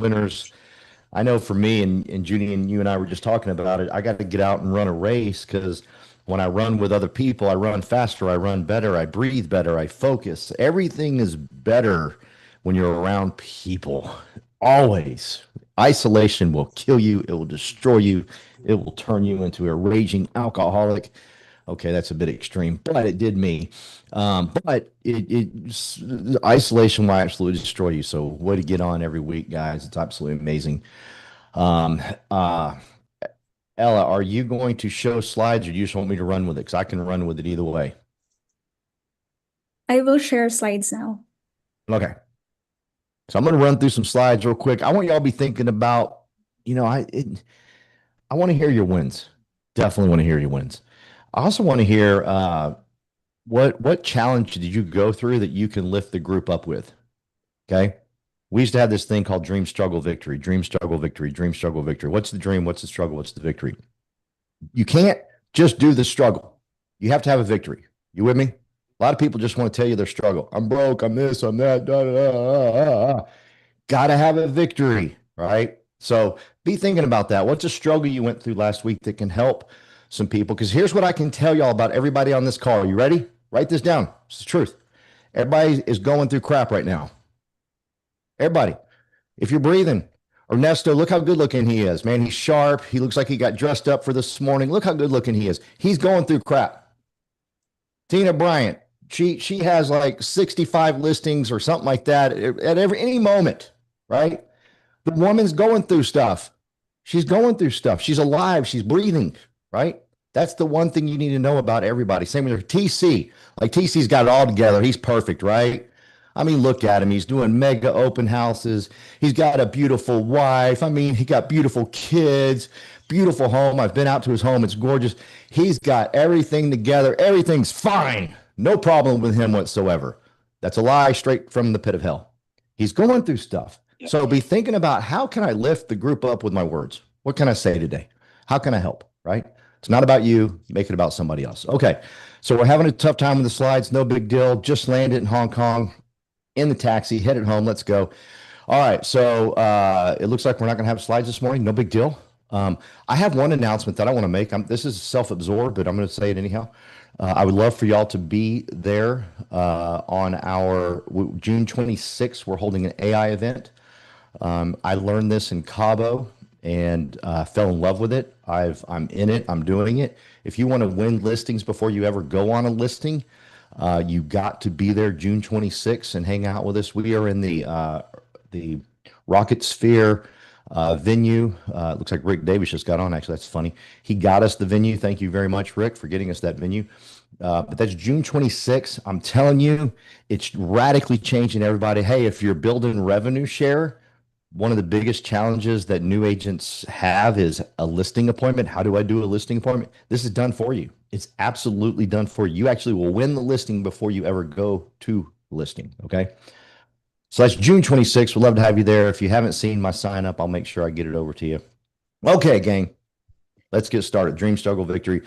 winners. I know for me and Judy and you and I were just talking about it. I got to get out and run a race because when I run with other people, I run faster, I run better, I breathe better, I focus. Everything is better when you're around people. Always. Isolation will kill you, it will destroy you, it will turn you into a raging alcoholic. Okay, that's a bit extreme, but it did me. But isolation will absolutely destroy you. So, way to get on every week, guys. It's absolutely amazing. Um, uh, Ella, are you going to show slides or do you just want me to run with it? Because I can run with it either way. I will share slides now. Okay. So I'm going to run through some slides real quick. I want y'all to be thinking about, I want to hear your wins. Definitely want to hear your wins. I also want to hear what challenge did you go through that you can lift the group up with? Okay. We used to have this thing called dream, struggle, victory, dream, struggle, victory, dream, struggle, victory. What's the dream? What's the struggle? What's the victory? You can't just do the struggle. You have to have a victory. You with me? A lot of people just want to tell you their struggle. I'm broke. I'm this. I'm that. Da, da, da, da. Got to have a victory, right? So be thinking about that. What's a struggle you went through last week that can help some people? Because here's what I can tell y'all about everybody on this call. Are you ready? Write this down. It's the truth. Everybody is going through crap right now. Everybody. If you're breathing, Ernesto, look how good looking he is, man. He's sharp. He looks like he got dressed up for this morning. Look how good looking he is. He's going through crap. Tina Bryant, she has like 65 listings or something like that at any moment, right? The woman's going through stuff. She's going through stuff. She's alive. She's breathing, right? That's the one thing you need to know about everybody. Same with TC. Like TC's got it all together. He's perfect, right? I mean, look at him. He's doing mega open houses. He's got a beautiful wife. I mean, he got beautiful kids, beautiful home. I've been out to his home. It's gorgeous. He's got everything together. Everything's fine. No problem with him whatsoever. That's a lie straight from the pit of hell. He's going through stuff. So be thinking about how can I lift the group up with my words? What can I say today? How can I help? Right? It's not about you. Make it about somebody else. Okay. So we're having a tough time with the slides. No big deal. Just landed in Hong Kong in the taxi, headed home. Let's go. All right. So it looks like we're not going to have slides this morning. No big deal. I have one announcement that I want to make. This is self-absorbed, but I'm going to say it anyhow. I would love for y'all to be there on our June 26th. We're holding an AI event. I learned this in Cabo and fell in love with it. I'm in it. I'm doing it. If you want to win listings before you ever go on a listing, you got to be there June 26th and hang out with us. We are in the Rocket Sphere venue. It looks like Rick Davis just got on. Actually, that's funny. He got us the venue. Thank you very much, Rick, for getting us that venue. But that's June 26th. I'm telling you, it's radically changing everybody. Hey, if you're building revenue share, one of the biggest challenges that new agents have is a listing appointment. How do I do a listing appointment? This is done for you. It's absolutely done for you. You actually will win the listing before you ever go to listing. Okay. So that's June 26th. We'd love to have you there. If you haven't seen my sign up, I'll make sure I get it over to you. Okay, gang. Let's get started. Dream, struggle, victory.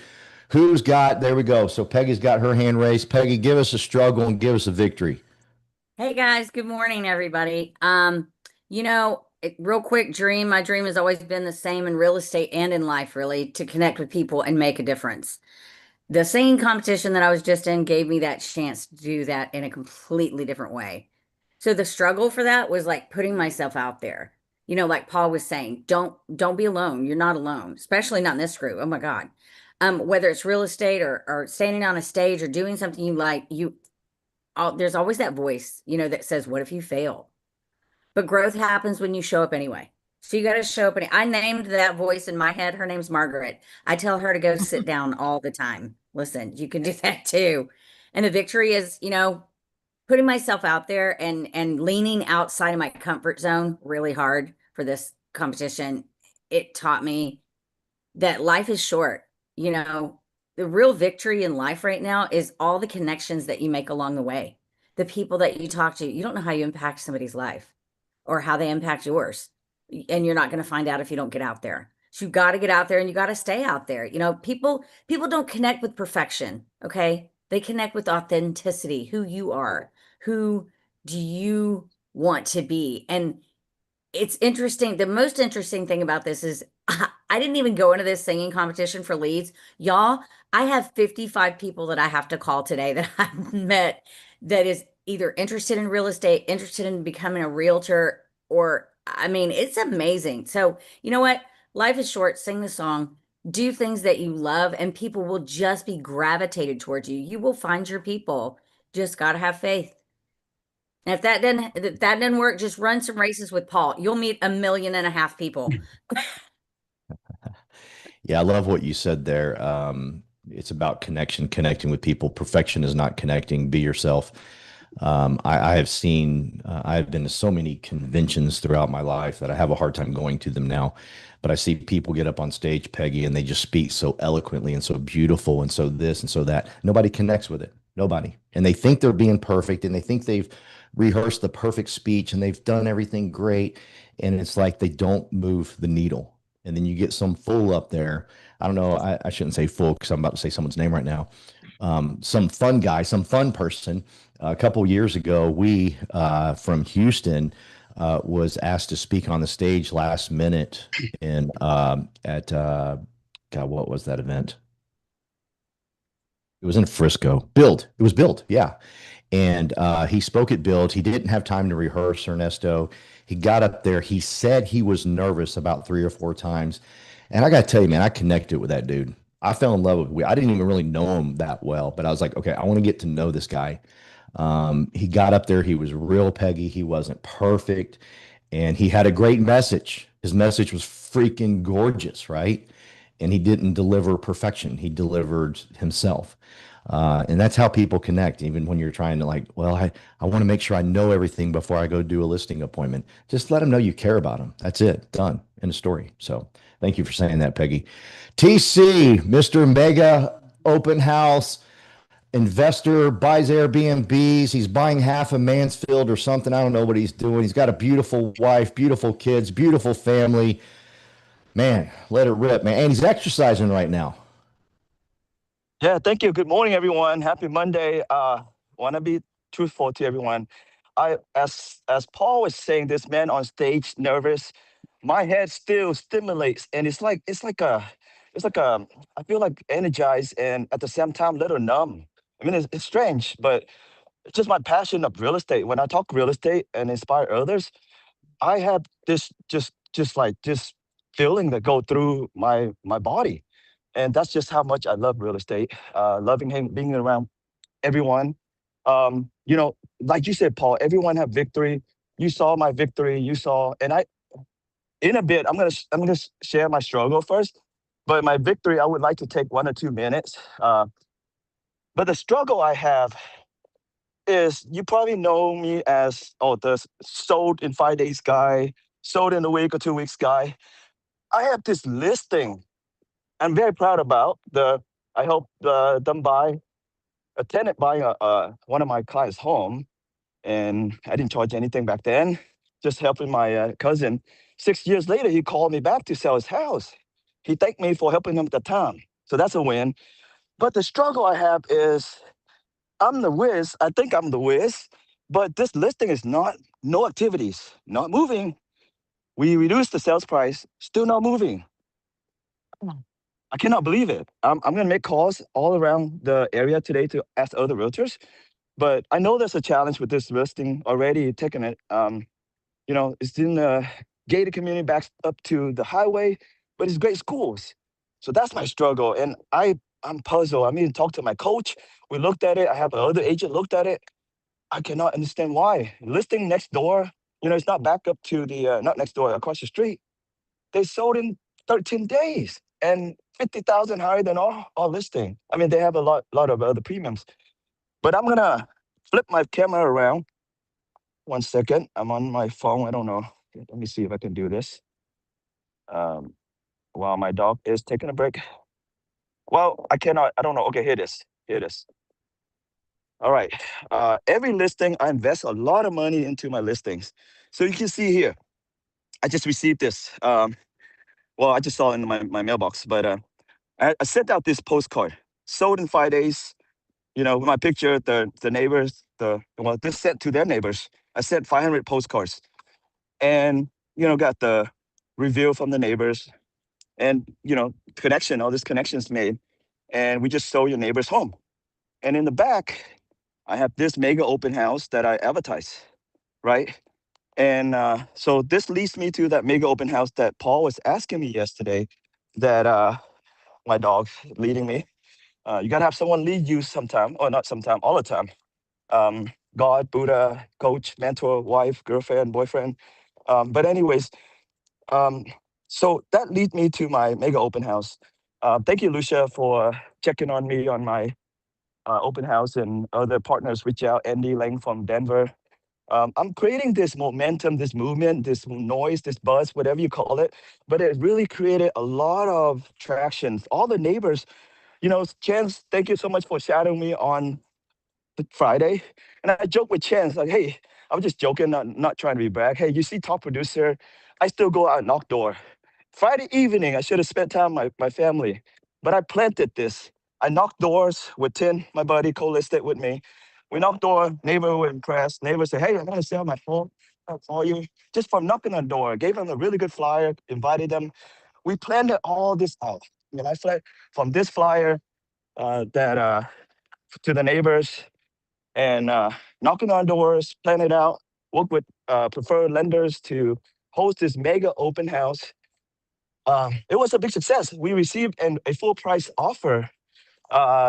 There we go. So Peggy's got her hand raised. Peggy, give us a struggle and give us a victory. Hey guys, good morning, everybody. Real quick dream. My dream has always been the same in real estate and in life, really, to connect with people and make a difference. The singing competition that I was just in gave me that chance to do that in a completely different way. So the struggle for that was like putting myself out there. Like Paul was saying, don't be alone. You're not alone, especially not in this group. Oh my God. Whether it's real estate or standing on a stage or doing something you like, there's always that voice, that says, what if you fail? But growth happens when you show up anyway. So you got to show up. I named that voice in my head. Her name's Margaret. I tell her to go sit down all the time. Listen, you can do that too. And the victory is, putting myself out there and leaning outside of my comfort zone really hard for this competition. It taught me that life is short. The real victory in life right now is all the connections that you make along the way. The people that you talk to, you don't know how you impact somebody's life or how they impact yours. And you're not going to find out if you don't get out there. So you got to get out there and you got to stay out there. People don't connect with perfection, okay? They connect with authenticity, who you are. Who do you want to be? And it's interesting. The most interesting thing about this is I didn't even go into this singing competition for leads. Y'all, I have 55 people that I have to call today that I've met that is either interested in real estate, interested in becoming a realtor, or I mean, it's amazing. So, you know what? Life is short. Sing the song, do things that you love, and people will just be gravitated towards you. You will find your people. Just got to have faith. And if that didn't work, just run some races with Paul. You'll meet 1.5 million people. Yeah, I love what you said there. It's about connection, connecting with people. Perfection is not connecting. Be yourself. I have seen, I've been to so many conventions throughout my life that I have a hard time going to them now. But I see people get up on stage, Peggy, and they just speak so eloquently and so beautiful and so this and so that. Nobody connects with it. Nobody. And they think they're being perfect and they think they've rehearsed the perfect speech and they've done everything great. And it's like they don't move the needle. And then you get some fool up there. I don't know. I shouldn't say fool because I'm about to say someone's name right now. Some fun guy, some fun person. A couple years ago, we from Houston was asked to speak on the stage last minute in at God, what was that event? It was in Frisco. Build. It was Build. Yeah. And he spoke at Build. He didn't have time to rehearse, Ernesto. He got up there. He said he was nervous about 3 or 4 times. And I got to tell you, man, I connected with that dude. I fell in love with. I didn't even really know him that well, but I was like, okay, I want to get to know this guy. He got up there. He was real, Peggy. He wasn't perfect, and he had a great message. His message was freaking gorgeous, right? And he didn't deliver perfection. He delivered himself. And that's how people connect, even when you're trying to like, well, I want to make sure I know everything before I go do a listing appointment. Just let them know you care about them. That's it. Done. End of story. So thank you for saying that, Peggy. TC, Mr. Mega Open House investor, buys Airbnbs. He's buying half of Mansfield or something. I don't know what he's doing. He's got a beautiful wife, beautiful kids, beautiful family. Man, let it rip, man. And he's exercising right now. Yeah, thank you. Good morning, everyone. Happy Monday. Want to be truthful to everyone. As Paul was saying, this man on stage nervous. My head still stimulates, and it's like a. I feel like energized and at the same time a little numb. I mean, it's strange, but it's just my passion of real estate. When I talk real estate and inspire others, I have this just like this feeling that go through my body, and that's just how much I love real estate. Loving him, being around everyone. Like you said, Paul, everyone have victory. You saw my victory. You saw, and I in a bit, I'm gonna share my struggle first. But my victory, I would like to take 1 or 2 minutes. But the struggle I have is you probably know me as the sold in 5 days guy, sold in a week or 2 weeks guy. I have this listing I'm very proud about. I helped them buy a tenant buying one of my clients' home, and I didn't charge anything back then. Just helping my cousin. 6 years later, he called me back to sell his house. He thanked me for helping him at the time, so that's a win. But the struggle I have is I'm the whiz. I think I'm the whiz, but this listing is not no activities, not moving. We reduced the sales price, still not moving. I cannot believe it. I'm going to make calls all around the area today to ask other realtors, but I know there's a challenge with this listing already taking it. It's in a gated community back up to the highway, but it's great schools. So that's my struggle. And I'm puzzled. I mean, talk to my coach. We looked at it. I have another agent looked at it. I cannot understand why. Listing next door, it's not back up to not next door, across the street. They sold in 13 days and 50,000 higher than our listing. I mean, they have a lot of other premiums. But I'm gonna flip my camera around. 1 second. I'm on my phone. I don't know. Let me see if I can do this. Um, while my dog is taking a break. Well, I cannot. I don't know. Okay, here it is. Here it is. All right. Every listing, I invest a lot of money into my listings. So you can see here, I just received this. Well, I just saw it in my mailbox, but I sent out this postcard. Sold in 5 days. With my picture, the neighbors, this sent to their neighbors. I sent 500 postcards, and got the review from the neighbors and, connection, all these connections made. And we just sold your neighbor's home. And in the back, I have this mega open house that I advertise, right? And so this leads me to that mega open house that Paul was asking me yesterday that my dog leading me. You got to have someone lead you sometime, or not sometime, all the time. God, Buddha, coach, mentor, wife, girlfriend, boyfriend. But anyways, um, so that leads me to my mega open house. Thank you, Lucia, for checking on me on my open house, and other partners reach out. Andy Lang from Denver. I'm creating this momentum, this movement, this noise, this buzz, whatever you call it. But it really created a lot of traction. All the neighbors, Chance, thank you so much for shadowing me on Friday. And I joked with Chance, like, hey, I was just joking, not trying to be brag. Hey, you see top producer, I still go out and knock door. Friday evening, I should have spent time with my family, but I planted this. I knocked doors with Tim, my buddy, co-listed with me. We knocked door, neighbor were impressed. Neighbor said, hey, I'm gonna sell my phone. I'll call you. Just from knocking on the door, gave them a really good flyer, invited them. We planned all this out. I fled from this flyer that to the neighbors, and knocking on doors, plan it out, work with preferred lenders to host this mega open house. It was a big success. We received a full price offer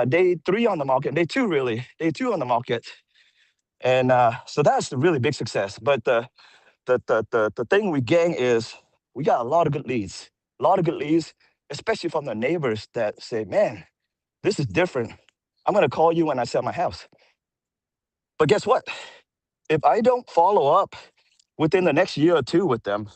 day 3 on the market, day 2 really, day 2 on the market. And so that's a really big success. But the thing we gain is we got a lot of good leads, especially from the neighbors that say, man, this is different. I'm gonna call you when I sell my house. But guess what? If I don't follow up within the next year or 2 with them,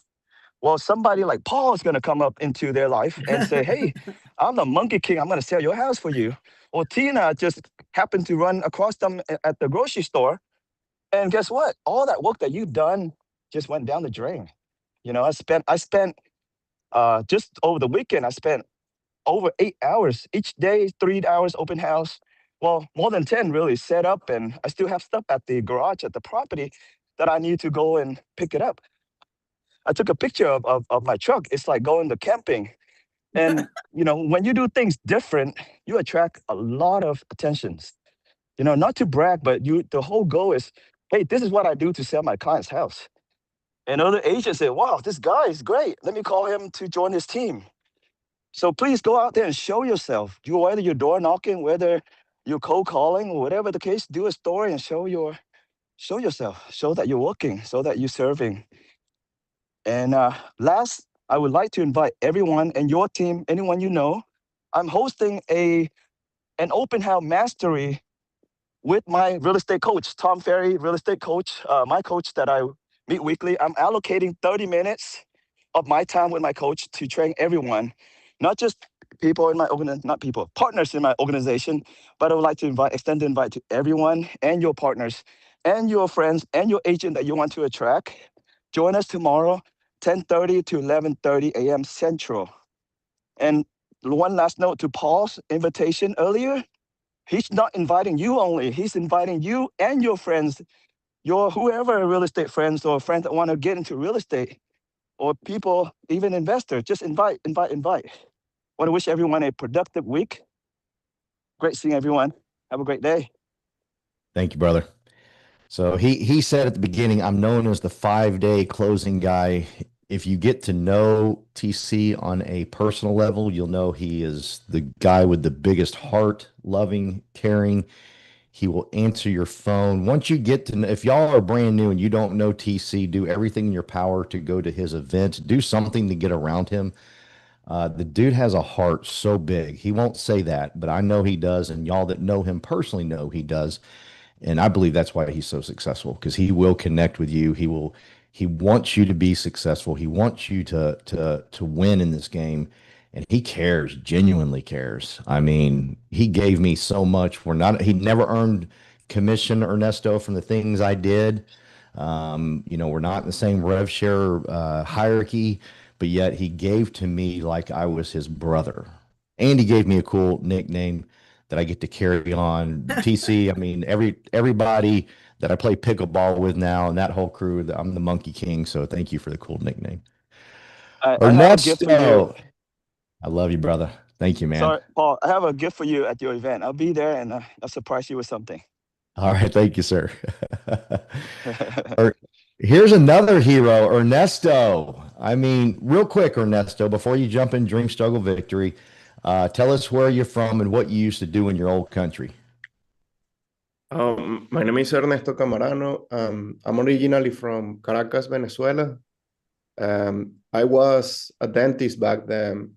well, somebody like Paul is going to come up into their life and say, hey, I'm the Monkey King. I'm going to sell your house for you. Or Tina just happened to run across them at the grocery store. And guess what? All that work that you've done just went down the drain. I spent just over the weekend, I spent over 8 hours each day, 3 hours open house. Well, more than 10 really set up. And I still have stuff at the garage at the property that I need to go and pick it up. I took a picture of my truck. It's like going to camping. And, when you do things different, you attract a lot of attentions. Not to brag, but the whole goal is, hey, this is what I do to sell my client's house. And other agents say, wow, this guy is great. Let me call him to join his team. So please go out there and show yourself. Whether you're door knocking, whether you're cold calling, whatever the case, do a story and show yourself. Show that you're working, show that you're serving. And last, I would like to invite everyone and your team, anyone you know. I'm hosting an open house mastery with my real estate coach, Tom Ferry, real estate coach, my coach that I meet weekly. I'm allocating 30 minutes of my time with my coach to train everyone, not just people in my organization, not people, partners in my organization, but I would like to extend the invite to everyone and your partners and your friends and your agent that you want to attract. Join us tomorrow, 10:30 to 11:30 a.m. Central. And one last note to Paul's invitation earlier. He's not inviting you only. He's inviting you and your friends, your whoever real estate friends or friends that want to get into real estate or people, even investors. Just invite. Want to wish everyone a productive week. Great seeing everyone. Have a great day. Thank you, brother. So he said at the beginning, I'm known as the 5-day closing guy. If you get to know TC on a personal level, you'll know he is the guy with the biggest heart, loving, caring. He will answer your phone. Once you get to know, if y'all are brand new and you don't know TC, do everything in your power to go to his events. Do something to get around him. The dude has a heart so big. He won't say that, but I know he does. And y'all that know him personally know he does. And I believe that's why he's so successful, because he will connect with you. He wants you to be successful. He wants you to win in this game. And he cares, genuinely cares. I mean, he gave me so much. He never earned commission, Ernesto, from the things I did. We're not in the same rev share hierarchy, but yet he gave to me like I was his brother. And he gave me a cool nickname that I get to carry on. TC, I mean, everybody that I play pickleball with now, and that whole crew. I'm the Monkey King, so thank you for the cool nickname. I have a gift for you. Ernesto, I love you, brother. Thank you, man. Sorry, Paul. I have a gift for you at your event. I'll be there and I'll surprise you with something. All right, thank you, sir. Er, Here's another hero, Ernesto. I mean, real quick, Ernesto, before you jump in Dream Struggle Victory, tell us where you're from and what you used to do in your old country. My name is Ernesto Camarano. I'm originally from Caracas, Venezuela. I was a dentist back then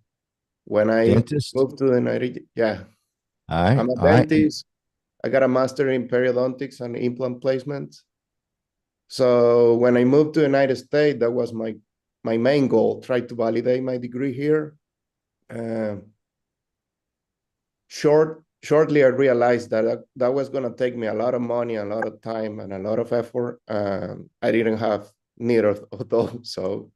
when I Dentist? moved to the United. Yeah, All right, I'm a all right. dentist. I got a master in periodontics and implant placement. So when I moved to the United States, that was my main goal, try to validate my degree here. Uh, shortly, I realized that was going to take me a lot of money, a lot of time, and a lot of effort. I didn't have neither of those. So,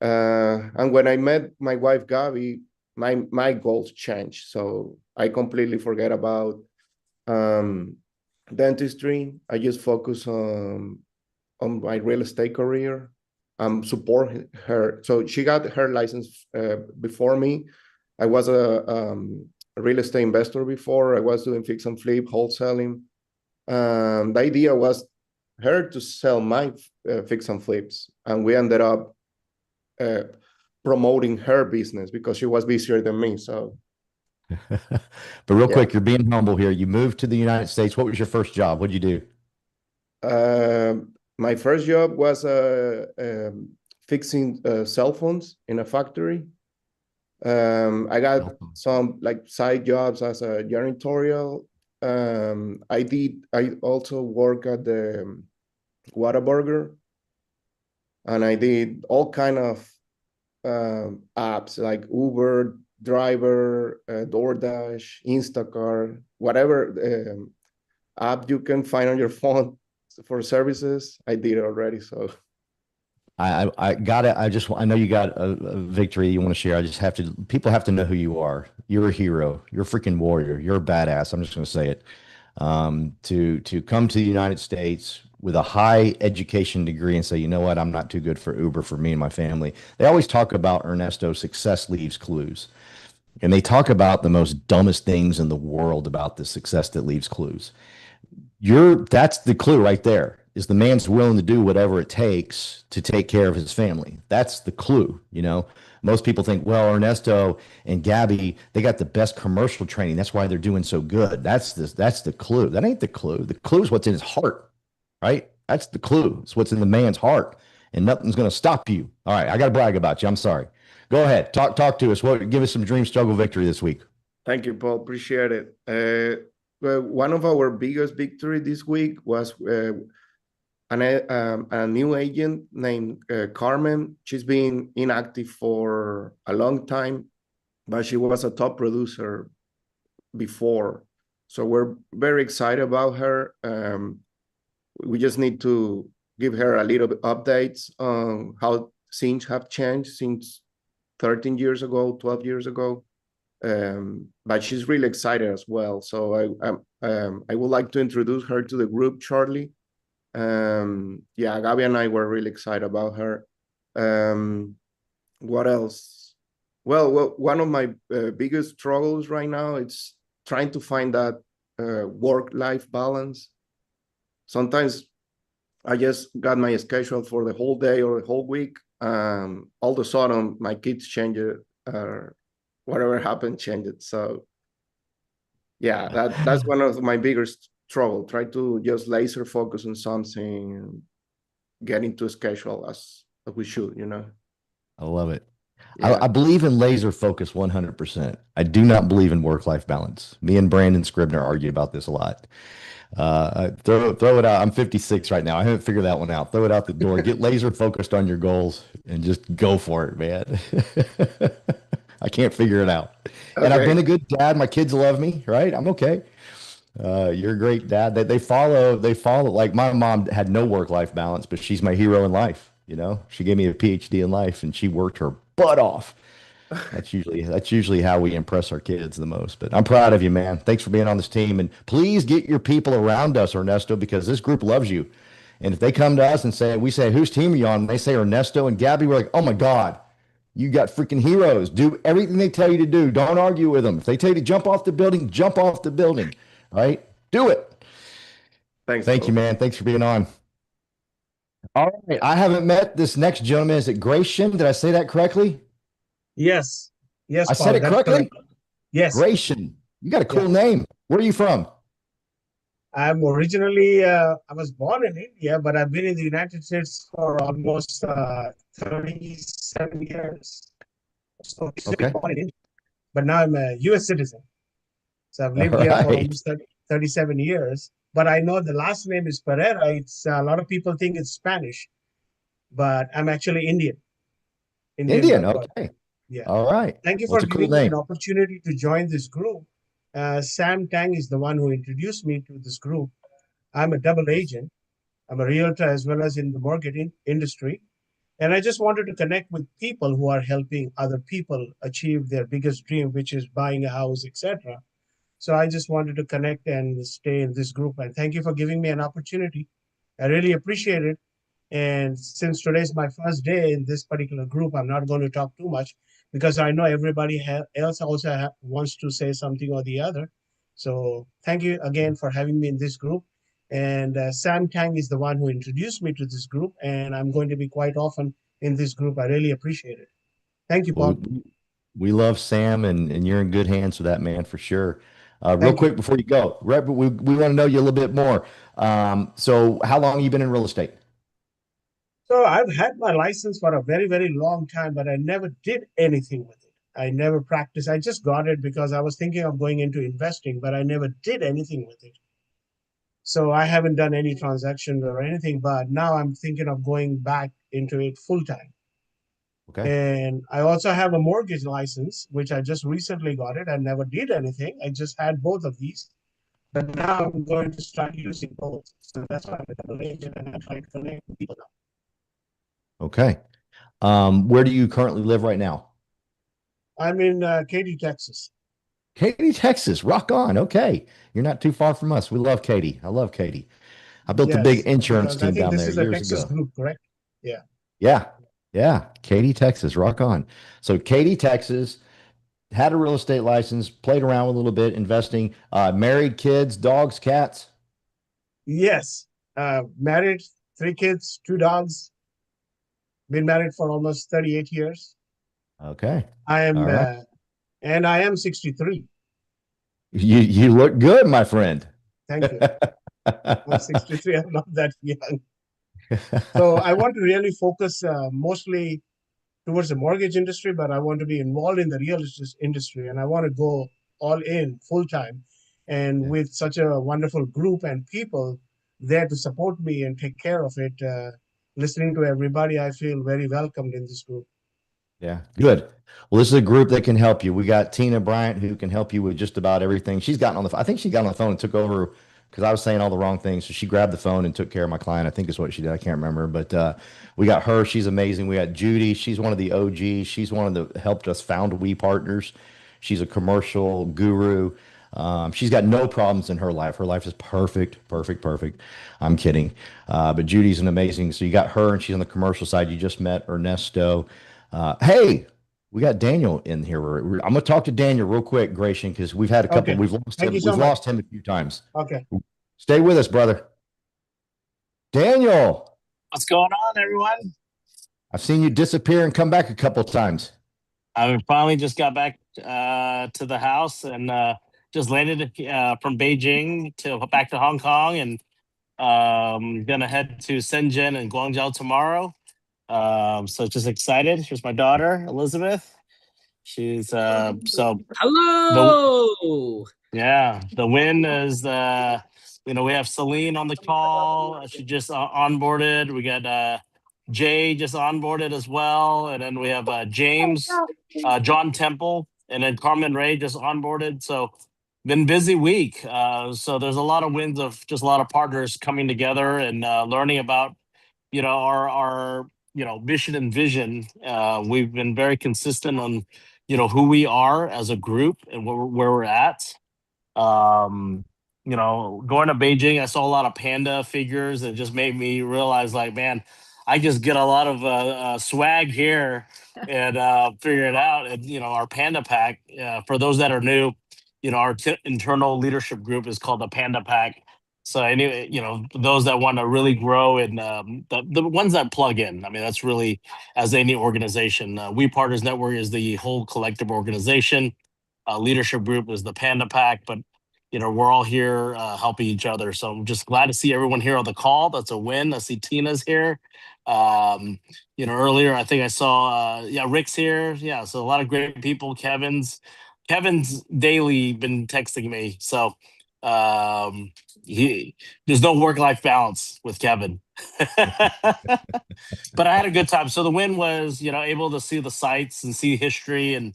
and when I met my wife, Gabby, my goals changed. So I completely forget about dentistry. I just focus on my real estate career, support her. So she got her license before me. I was a real estate investor before. I was doing fix and flip, wholesaling. The idea was her to sell my fix and flips, and we ended up promoting her business because she was busier than me. So, But real yeah. quick, you're being humble here. You moved to the United States. What was your first job? What'd you do? My first job was fixing cell phones in a factory. I got some like side jobs as a janitorial. I also work at the Whataburger, and I did all kind of apps like Uber, Driver, DoorDash, Instacart, whatever app you can find on your phone for services. I did it already. So I got it. I know you got a victory you want to share. I just have to, people have to know who you are. You're a hero. You're a freaking warrior. You're a badass. I'm just going to say it. To come to the United States with a high education degree and say, you know what, I'm not too good for Uber for me and my family. They always talk about Ernesto, success leaves clues. And they talk about the most dumbest things in the world about the success that leaves clues. That's the clue right there. Is the man's willing to do whatever it takes to take care of his family. That's the clue, you know. Most people think, well, Ernesto and Gabby, they got the best commercial training. That's why they're doing so good. That's the clue. That ain't the clue. The clue is what's in his heart, right? That's the clue. It's what's in the man's heart. And nothing's gonna stop you. All right, I gotta brag about you. I'm sorry. Go ahead. Talk to us. Give us some dream struggle victory this week. thank you, Paul. Appreciate it. Well, one of our biggest victory this week was a new agent named Carmen. She's been inactive for a long time, but she was a top producer before. So we're very excited about her. We just need to give her a little bit updates on how things have changed since 13 years ago, 12 years ago. But she's really excited as well. So I would like to introduce her to the group shortly. Yeah, Gabby and I were really excited about her. What else? Well, one of my biggest struggles right now is trying to find that work-life balance. Sometimes I just got my schedule for the whole day or the whole week. All of a sudden, my kids change it, whatever happened, change it. So yeah, that's one of my biggest trouble. Try to just laser focus on something and get into a schedule as we should, you know. I love it. Yeah. I believe in laser focus 100%. I do not believe in work-life balance. Me and Brandon Scribner argue about this a lot. Throw it out. I'm 56 right now. I haven't figured that one out. Throw it out the door. Get laser focused on your goals and just go for it, man. I can't figure it out. And I've Okay. been a good dad. My kids love me, right? I'm okay. You're a great dad. They follow. Like my mom had no work-life balance, but she's my hero in life. You know, she gave me a PhD in life and she worked her butt off. That's usually how we impress our kids the most. But I'm proud of you, man. Thanks for being on this team. And please get your people around us, Ernesto, because this group loves you. And if they come to us and we say, whose team are you on? And they say Ernesto and Gabby, we're like, oh my God, you got freaking heroes. Do everything they tell you to do. Don't argue with them. If they tell you to jump off the building, jump off the building. Right? Do it. Thanks, Thank you, Paul. man. Thanks for being on. All right. I haven't met this next gentleman. Is it Gratian? Did I say that correctly? Yes. Yes, I said Paul, it that's correctly? correct. Yes. Gratian. You got a Yeah. cool name. Where are you from? I'm originally, I was born in India, but I've been in the United States for almost 37 years. So originally Okay. born in India, but now I'm a US citizen. So I've All lived here for right. almost 37 years. But I know the last name is Pereira. It's a lot of people think it's Spanish, but I'm actually Indian. Indian by Indian. birth. Okay. Yeah. All right. Thank you Well, for it's a cool giving me an name. opportunity to join this group. Sam Tang is the one who introduced me to this group. I'm a double agent. I'm a realtor as well as in the mortgage industry. And I just wanted to connect with people who are helping other people achieve their biggest dream, which is buying a house, etc. So I just wanted to connect and stay in this group. And thank you for giving me an opportunity. I really appreciate it. And since today's my first day in this particular group, I'm not going to talk too much because I know everybody else also wants to say something or the other. So thank you again for having me in this group. And Sam Tang is the one who introduced me to this group, and I'm going to be quite often in this group. I really appreciate it. Thank you, Well, Paul. we love Sam, and you're in good hands with that man for sure. Real Thank you. quick before you go, we want to know you a little bit more. So how long have you been in real estate? So I've had my license for a very, very long time, but I never did anything with it. I never practiced. I just got it because I was thinking of going into investing, but I never did anything with it. So I haven't done any transactions or anything, but now I'm thinking of going back into it full time. Okay. And I also have a mortgage license, which I just recently got it. I never did anything. I just had both of these. But now I'm going to start using both. So that's why I'm a double agent and I'm trying to connect with people now. Okay. Where do you currently live right now? I'm in Katy, Texas. Katy, Texas. Rock on. Okay. You're not too far from us. We love Katy. I love Katy. I built a big Yes, insurance because I team think down this there is a years Texas ago. group, correct? Yeah. Yeah. Yeah. Katy, Texas. Rock on. So Katy, Texas, had a real estate license, played around with a little bit, investing, married, kids, dogs, cats. Yes. Married, 3 kids, 2 dogs. Been married for almost 38 years. Okay. I am, All right. and I am 63. You look good, my friend. Thank you. I'm 63. I'm not that young. So I want to really focus mostly towards the mortgage industry, but I want to be involved in the real estate industry and I want to go all in full time. And Yeah. with such a wonderful group and people there to support me and take care of it, listening to everybody, I feel very welcomed in this group. Yeah, good. Well, this is a group that can help you. We got Tina Bryant who can help you with just about everything. She's gotten on the, I think she got on the phone and took over because I was saying all the wrong things. So she grabbed the phone and took care of my client. I think is what she did. I can't remember, but we got her. She's amazing. We got Judy. She's one of the OGs. She's one of the helped us found We Partners. She's a commercial guru. She's got no problems in her life. Her life is perfect, perfect, perfect. I'm kidding. But Judy's an amazing. So you got her, and she's on the commercial side. You just met Ernesto. Hey, we got Daniel in here. I'm gonna talk to Daniel real quick, Gratian, because we've had a couple. Okay. We've lost Thank him. you so We've much. lost him a few times. Okay. Stay with us, brother. Daniel, What's going on, everyone? I've seen you disappear and come back a couple times. I finally just got back to the house and just landed from Beijing to back to Hong Kong, and gonna head to Shenzhen and Guangzhou tomorrow. So just excited. Here's my daughter Elizabeth. She's so the Hello. the win is we have Celine on the call. She just onboarded. We got Jay just onboarded as well, and then we have James, John Temple, and then Carmen Ray just onboarded. So been busy week. So there's a lot of wins of just a lot of partners coming together and learning about our mission and vision. We've been very consistent on who we are as a group and where we're at. Um, going to Beijing, I saw a lot of panda figures and it just made me realize, like, man, I just get a lot of swag here and figure it out. And, our Panda Pack, for those that are new, our internal leadership group is called the Panda Pack. So anyway, those that want to really grow and the ones that plug in, I mean, that's really as any organization. We Partners Network is the whole collective organization. Leadership group is the Panda Pack, but we're all here helping each other. So I'm just glad to see everyone here on the call. That's a win. I see Tina's here. Earlier I think I saw Rick's here. Yeah, so a lot of great people. Kevin's daily been texting me. So he there's no work-life balance with Kevin. But I had a good time. So the win was, able to see the sights and see history. And,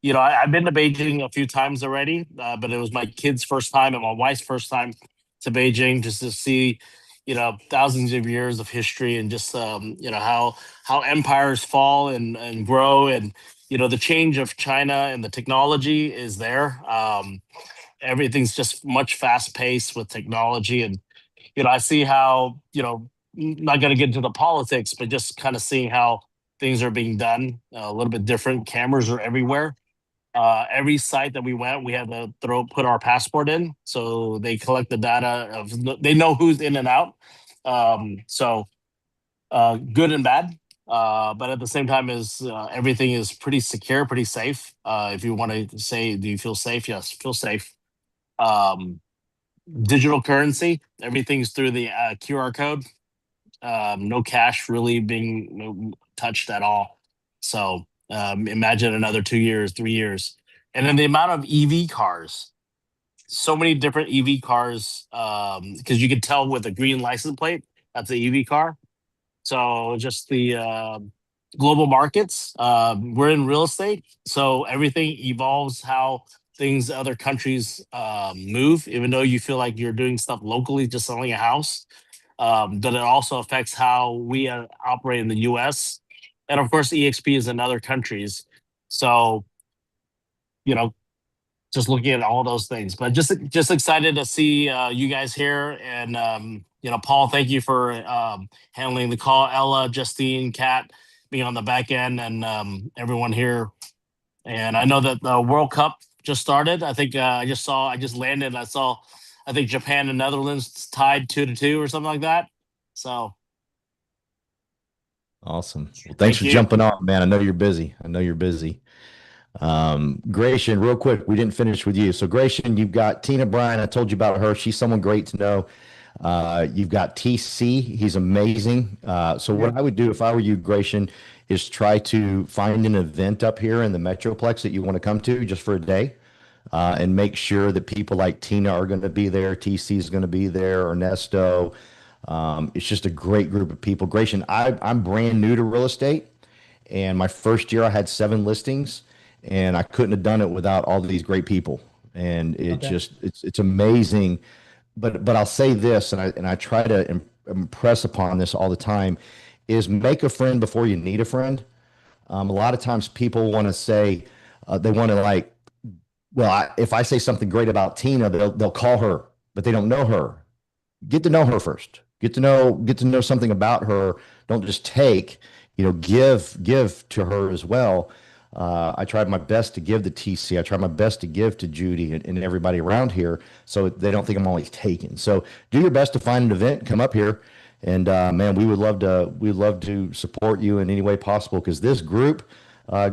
I've been to Beijing a few times already, but it was my kid's first time and my wife's first time to Beijing just to see, thousands of years of history and just, how empires fall and grow. And, the change of China and the technology is there. Everything's just much fast paced with technology. And, I see how, not going to get into the politics, but just kind of seeing how things are being done a little bit different. Cameras are everywhere. Every site that we went, we had to put our passport in, so they collect the data they know who's in and out. So good and bad, but at the same time, is everything is pretty secure, pretty safe. If you want to say, do you feel safe? Yes, feel safe. Um, Digital currency, everything's through the QR code. No cash really being touched at all. So imagine another 2 years, 3 years. And then the amount of EV cars, so many different EV cars, because you can tell with a green license plate, that's an EV car. So just the global markets, we're in real estate. So everything evolves how things other countries move, even though you feel like you're doing stuff locally, just selling a house. But it also affects how we operate in the US. And of course, EXP is in other countries. So, you know, just looking at all those things, but just excited to see you guys here. And, Paul, thank you for handling the call. Ella, Justine, Kat, being on the back end, and everyone here. And I know that the World Cup just started. I think I just landed. And I saw, I think Japan and Netherlands tied 2-2 or something like that. So Awesome. Well, thanks thank for you. jumping on, man. I know you're busy. Gratian, real quick, we didn't finish with you. So Gratian, you've got Tina Bryan. I told you about her. She's someone great to know. You've got TC. He's amazing. So what I would do if I were you, Gratian, is try to find an event up here in the Metroplex that you want to come to just for a day. And make sure that people like Tina are going to be there, TC is going to be there, Ernesto. It's just a great group of people. Gratian, I'm brand new to real estate, and my first year I had 7 listings, and I couldn't have done it without all these great people. And it's amazing. But I'll say this, and I try to impress upon this all the time, is make a friend before you need a friend. A lot of times people want to say they want to like, well, if I say something great about Tina, they'll call her, but they don't know her. Get to know her first. Get to know something about her. Don't just take, give to her as well. I tried my best to give to TC. I tried my best to give to Judy and everybody around here, so they don't think I'm always taking. So do your best to find an event. Come up here, and man, we'd love to support you in any way possible because this group.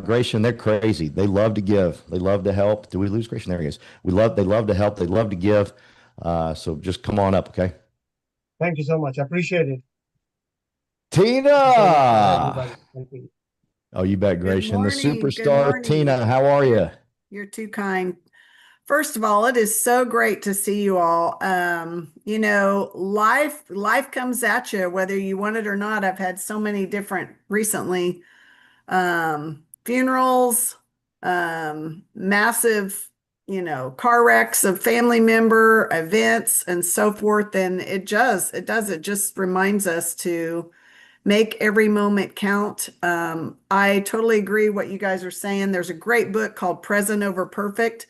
Gratian, they're crazy. They love to give. They love to help. Do we lose Gratian? There he is. They love to help. They love to give. So just come on up, okay? Thank you so much. I appreciate it. Tina. Everybody. Thank you. Oh, you bet, Good Gratian. The morning. Good superstar, morning. Tina. How are you? You're too kind. First of all, it is so great to see you all. Life comes at you whether you want it or not. I've had so many different recently funerals, massive, car wrecks of family member events and so forth. And it just reminds us to make every moment count. I totally agree what you guys are saying. There's a great book called Present Over Perfect.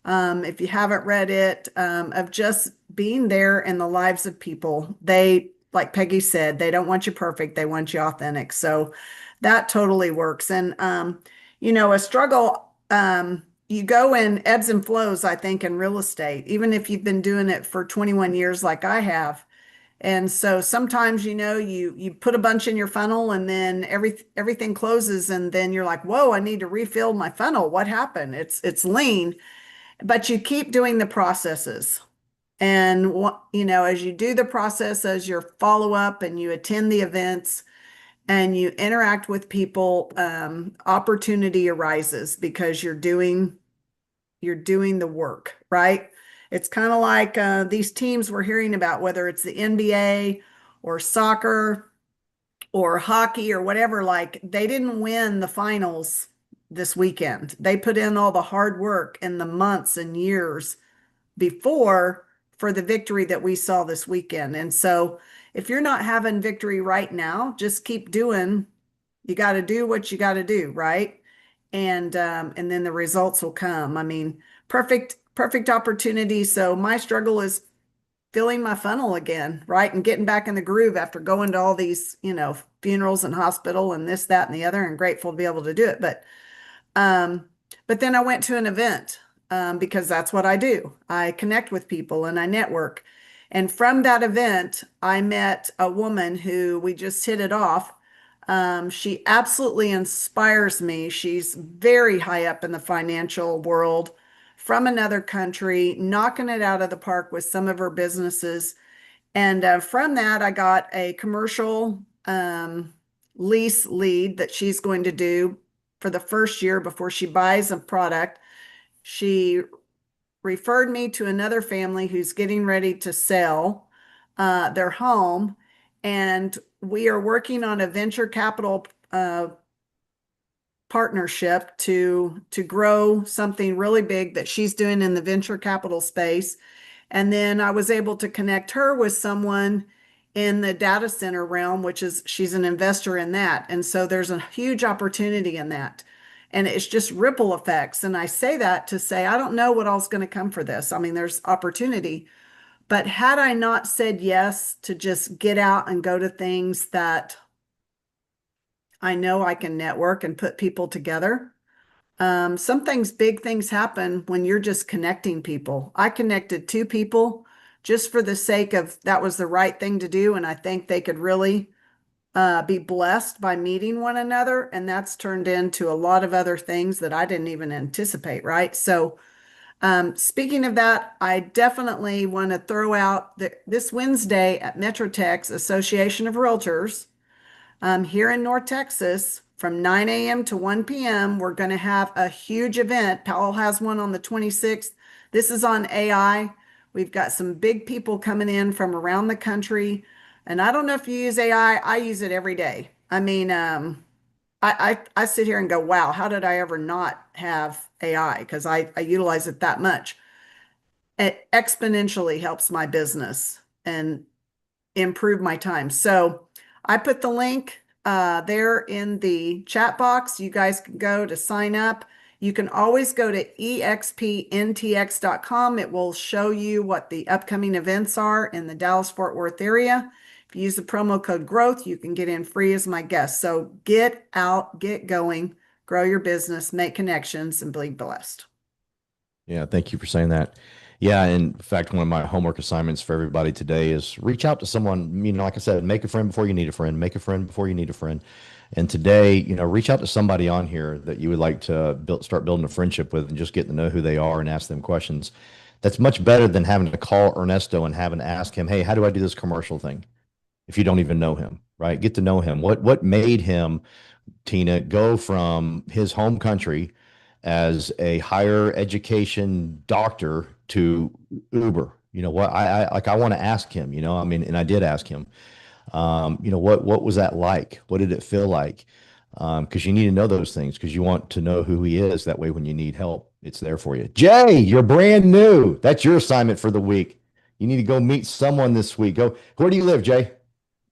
If you haven't read it, of just being there in the lives of people. They, like Peggy said, they don't want you perfect, they want you authentic. So that totally works. And, a struggle, you go in ebbs and flows, I think, in real estate, even if you've been doing it for 21 years like I have. And so sometimes, you put a bunch in your funnel and then everything closes and then you're like, whoa, I need to refill my funnel. What happened? It's lean, but you keep doing the processes. And as you do the process, as your follow up and you attend the events and you interact with people, opportunity arises because you're doing the work, right? It's kind of like these teams we're hearing about, whether it's the NBA or soccer or hockey or whatever, like they didn't win the finals this weekend. They put in all the hard work in the months and years before for the victory that we saw this weekend. And so if you're not having victory right now, just keep doing. You got to do what you got to do, right? And then the results will come. I mean, perfect opportunity. So my struggle is filling my funnel again, right? And getting back in the groove after going to all these, funerals and hospital and this, that, and the other, and grateful to be able to do it. Um, but then I went to an event because that's what I do. I connect with people and I network. And from that event, I met a woman who we just hit it off. She absolutely inspires me. She's very high up in the financial world from another country, knocking it out of the park with some of her businesses. And from that, I got a commercial lease lead that she's going to do for the first year before she buys a product. She referred me to another family who's getting ready to sell their home. And we are working on a venture capital partnership to grow something really big that she's doing in the venture capital space. And then I was able to connect her with someone in the data center realm, which is she's an investor in that. And so there's a huge opportunity in that. And it's just ripple effects. And I say that to say, I don't know what all's going to come for this. I mean, there's opportunity. But had I not said yes to just get out and go to things that I know I can network and put people together, some things, big things happen when you're just connecting people. I connected two people just for the sake of that was the right thing to do. And I think they could really be blessed by meeting one another. And that's turned into a lot of other things that I didn't even anticipate, right? So, speaking of that, I definitely want to throw out this Wednesday at MetroTech's Association of Realtors here in North Texas from 9 a.m. to 1 p.m. We're going to have a huge event. Powell has one on the 26th. This is on AI. We've got some big people coming in from around the country. And I don't know if you use AI. I use it every day. I mean, I sit here and go, wow, how did I ever not have AI? Because I utilize it that much. It exponentially helps my business and improve my time. So I put the link there in the chat box. You guys can go to sign up. You can always go to expntx.com. It will show you what the upcoming events are in the Dallas-Fort Worth area. If you use the promo code GROWTH, you can get in free as my guest. So get out, get going, grow your business, make connections, and be blessed. Yeah, thank you for saying that. Yeah, in fact, one of my homework assignments for everybody today is reach out to someone, like I said, make a friend before you need a friend, make a friend before you need a friend. And today, reach out to somebody on here that you would like to start building a friendship with and just get to know who they are and ask them questions. That's much better than having to call Ernesto and having to ask him, hey, how do I do this commercial thing? If you don't even know him, right? Get to know him. What made him, Tina, go from his home country as a higher education doctor to Uber? What I want to ask him, I mean, and I did ask him, what was that like? What did it feel like? Because you need to know those things because you want to know who he is. That way, when you need help, it's there for you. Jay, you're brand new. That's your assignment for the week. You need to go meet someone this week. Where do you live, Jay?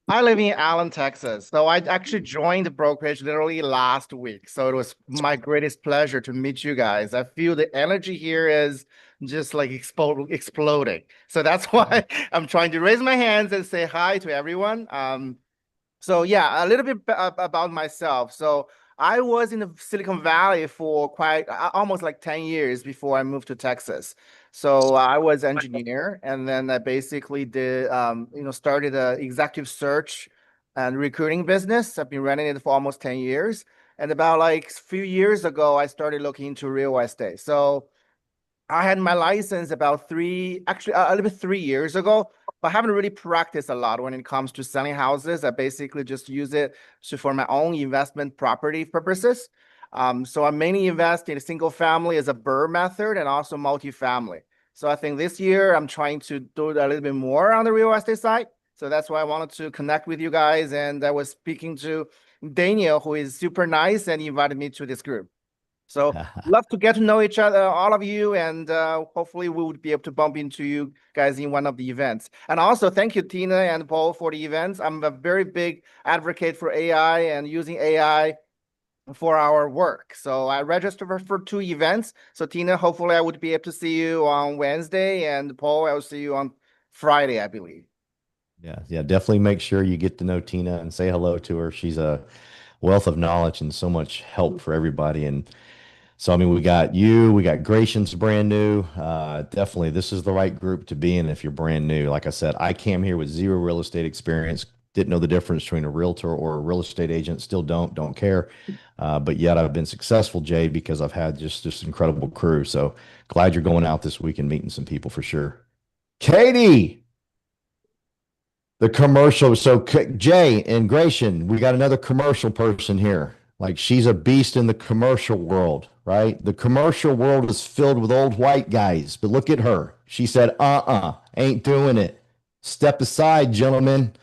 I live in Allen, Texas. So I actually joined the brokerage literally last week. So it was my greatest pleasure to meet you guys. I feel the energy here is just like exploding. So that's why I'm trying to raise my hands and say hi to everyone. So yeah, a little bit about myself. So I was in the Silicon Valley for quite almost like 10 years before I moved to Texas. So I was engineer, and then I basically did started a executive search and recruiting business. I've been running it for almost 10 years. And about like a few years ago, I started looking into real estate. So I had my license about actually a little bit 3 years ago, but I haven't really practiced a lot when it comes to selling houses. I basically just use it for my own investment property purposes. So I mainly invest in a single family as a BRRRR method and also multifamily. So I think this year I'm trying to do a little bit more on the real estate side. So that's why I wanted to connect with you guys. And I was speaking to Daniel, who is super nice and invited me to this group. So love to get to know each other, all of you, and hopefully we would be able to bump into you guys in one of the events. And also thank you, Tina and Paul, for the events. I'm a very big advocate for AI and using AI for our work. So I registered for 2 events. So Tina, hopefully I would be able to see you on Wednesday, and Paul, I will see you on Friday, I believe. Yeah, definitely make sure you get to know Tina and say hello to her. She's a wealth of knowledge and so much help for everybody. And so, I mean, we got you, we got Gracian's brand new. Definitely, this is the right group to be in if you're brand new. Like I said, I came here with zero real estate experience, didn't know the difference between a realtor or a real estate agent, still don't care. But yet I've been successful, Jay, because I've had just this incredible crew. So glad you're going out this week and meeting some people for sure. Katie, the commercial. So Jay and Gratian, we got another commercial person here. Like she's a beast in the commercial world, right? The commercial world is filled with old white guys, but look at her. She said, ain't doing it. Step aside, gentlemen.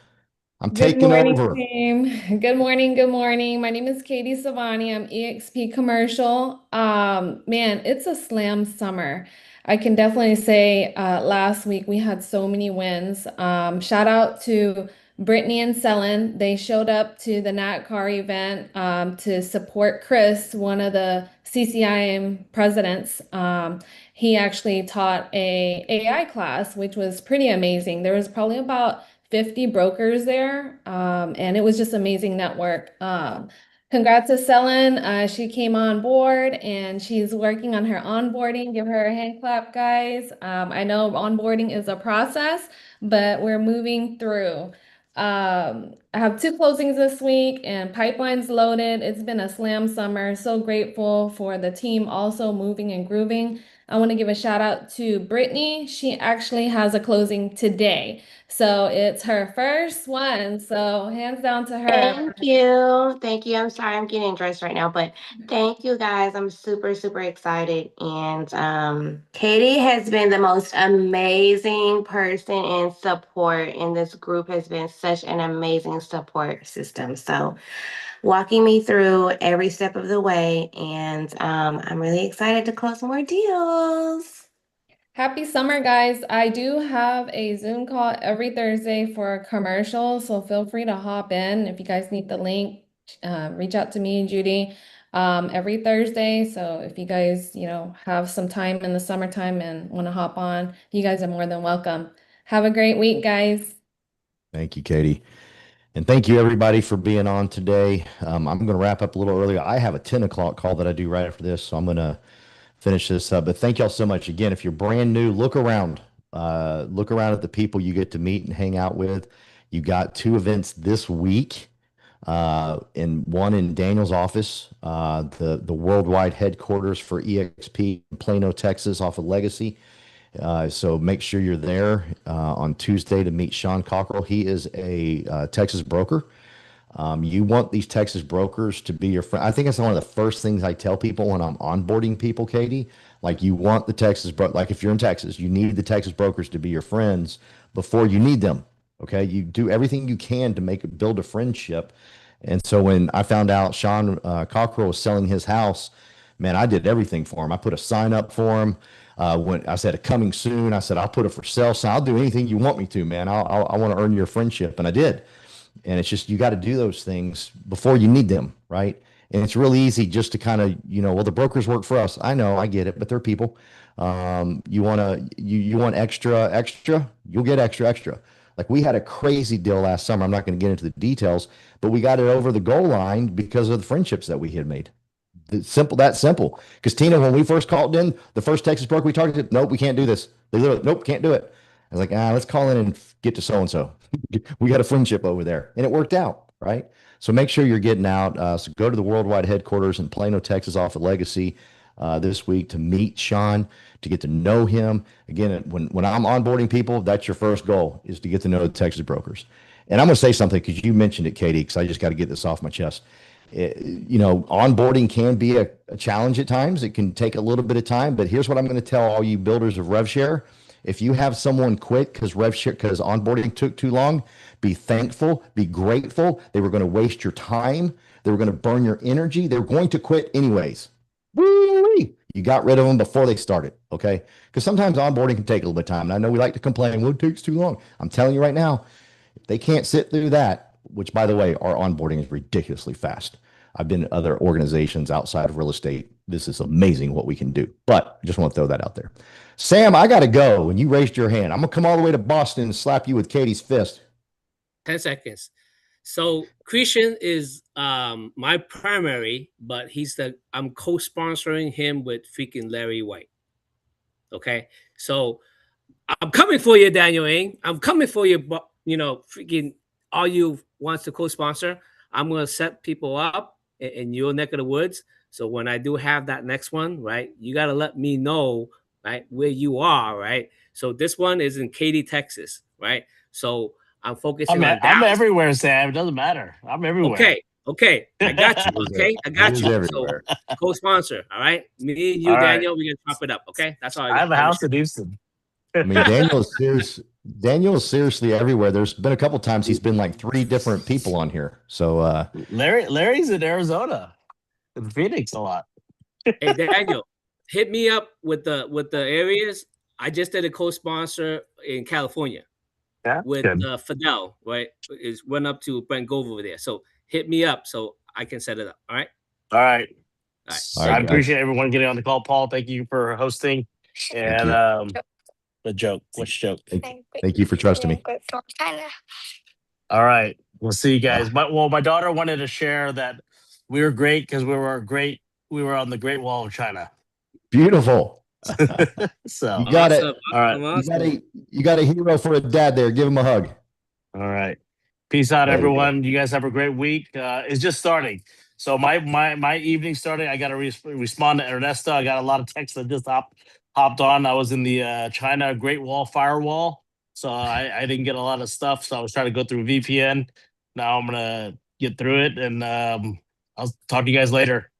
I'm Good taking morning, over. team. Good morning. Good morning. My name is Katie Savani. I'm EXP Commercial. Man, it's a slam summer. I can definitely say last week we had so many wins. Shout out to Brittany and Selen. They showed up to the NATCAR event to support Chris, one of the CCIM presidents. He actually taught a AI class, which was pretty amazing. There was probably about 50 brokers there, and it was just amazing network. Congrats to Selen. She came on board and she's working on her onboarding. Give her a hand clap, guys. I know onboarding is a process, but we're moving through. I have 2 closings this week and pipeline's loaded. It's been a slam summer. So grateful for the team also moving and grooving. I want to give a shout out to Brittany. She actually has a closing today. So it's her first one. So hands down to her. Thank you. Thank you. I'm sorry I'm getting dressed right now, but thank you guys. I'm super, super excited. And Katie has been the most amazing person in support, and this group has been such an amazing support system. So walking me through every step of the way, and I'm really excited to close more deals. Happy summer, guys. I do have a Zoom call every Thursday for a commercial, so feel free to hop in. If you guys need the link, reach out to me and Judy every Thursday. So if you guys, have some time in the summertime and want to hop on, you guys are more than welcome. Have a great week, guys. Thank you, Katie. And thank you, everybody, for being on today. I'm going to wrap up a little earlier. I have a 10 o'clock call that I do right after this, so I'm going to finish this up. But thank y'all so much. Again, if you're brand new, look around. Look around at the people you get to meet and hang out with. You got 2 events this week, and one in Daniel's office, the worldwide headquarters for EXP in Plano, Texas, off of Legacy. So make sure you're there on Tuesday to meet Sean Cockrell. He is a Texas broker. You want these Texas brokers to be your friend. I think it's one of the first things I tell people when I'm onboarding people, Katie. Like you want the Texas like if you're in Texas, you need the Texas brokers to be your friends before you need them. Okay, you do everything you can to build a friendship. And so when I found out Sean Cockrell was selling his house, man, I did everything for him. I put a sign up for him. When I said coming soon, I said I'll put a for sale sign. I'll do anything you want me to, man. I want to earn your friendship, and I did. And it's just, you got to do those things before you need them, right? And it's really easy just to kind of, well, the brokers work for us. I know, I get it, but they're people. You want you want extra, you'll get extra. Like we had a crazy deal last summer. I'm not going to get into the details, but we got it over the goal line because of the friendships that we had made. That simple. Because Tina, when we first called in, the first Texas broker we targeted, nope, we can't do this. They literally, nope, can't do it. I was like, let's call in and get to so and so. We got a friendship over there, and it worked out, right? So make sure you're getting out. So go to the worldwide headquarters in Plano, Texas, off of Legacy this week to meet Sean, to get to know him. Again, when I'm onboarding people, that's your first goal, is to get to know the Texas brokers. And I'm going to say something because you mentioned it, Katie, because I just got to get this off my chest. Onboarding can be a challenge at times. It can take a little bit of time, but here's what I'm going to tell all you builders of RevShare. If you have someone quit because onboarding took too long, be thankful, be grateful. They were going to waste your time. They were going to burn your energy. They were going to quit anyways. Woo-wee. You got rid of them before they started, okay? Because sometimes onboarding can take a little bit of time. And I know we like to complain, well, it takes too long. I'm telling you right now, if they can't sit through that, which by the way, our onboarding is ridiculously fast. I've been to other organizations outside of real estate. This is amazing what we can do. But I just want to throw that out there. Sam, I got to go. And you raised your hand. I'm going to come all the way to Boston and slap you with Katie's fist. 10 seconds. So Christian is my primary, but I'm co-sponsoring him with freaking Larry White. Okay. So I'm coming for you, Daniel Ng. I'm coming for you, but freaking all you wants to co-sponsor. I'm gonna set people up in your neck of the woods. So when I do have that next one, right, you gotta let me know, right, where you are, right? So this one is in Katy, Texas, right? So I'm focusing on I'm Dallas. everywhere, Sam. It doesn't matter. I'm everywhere. Okay, I got you. Okay, I got you. Everywhere. So co-sponsor, all right? Me and you, All right. Daniel, we're gonna chop it up. Okay, that's all I I got. have a house in Houston. I mean, Daniel is seriously everywhere. There's been a couple times he's been like 3 different people on here. So Larry's in Arizona, in Phoenix a lot. Hey Daniel, hit me up with the areas. I just did a co-sponsor in California with Fidel, right? Is run up to Brent Gove over there. So hit me up so I can set it up. All right. All right. All right, I guys. appreciate everyone getting on the call. Paul, thank you for hosting. And the joke. Which joke? Thank you for trusting me. All right. We'll see you guys. My daughter wanted to share that we were great because we were on the Great Wall of China. Beautiful. So you got it. All right. You got a hero for a dad there. Give him a hug. All right. Peace out, There you everyone. You guys have a great week. It's just starting. So my evening started. I got to respond to Ernesto. I got a lot of texts that just hopped on. I was in the China Great Wall firewall, so I didn't get a lot of stuff. So I was trying to go through VPN. Now I'm gonna get through it, and I'll talk to you guys later.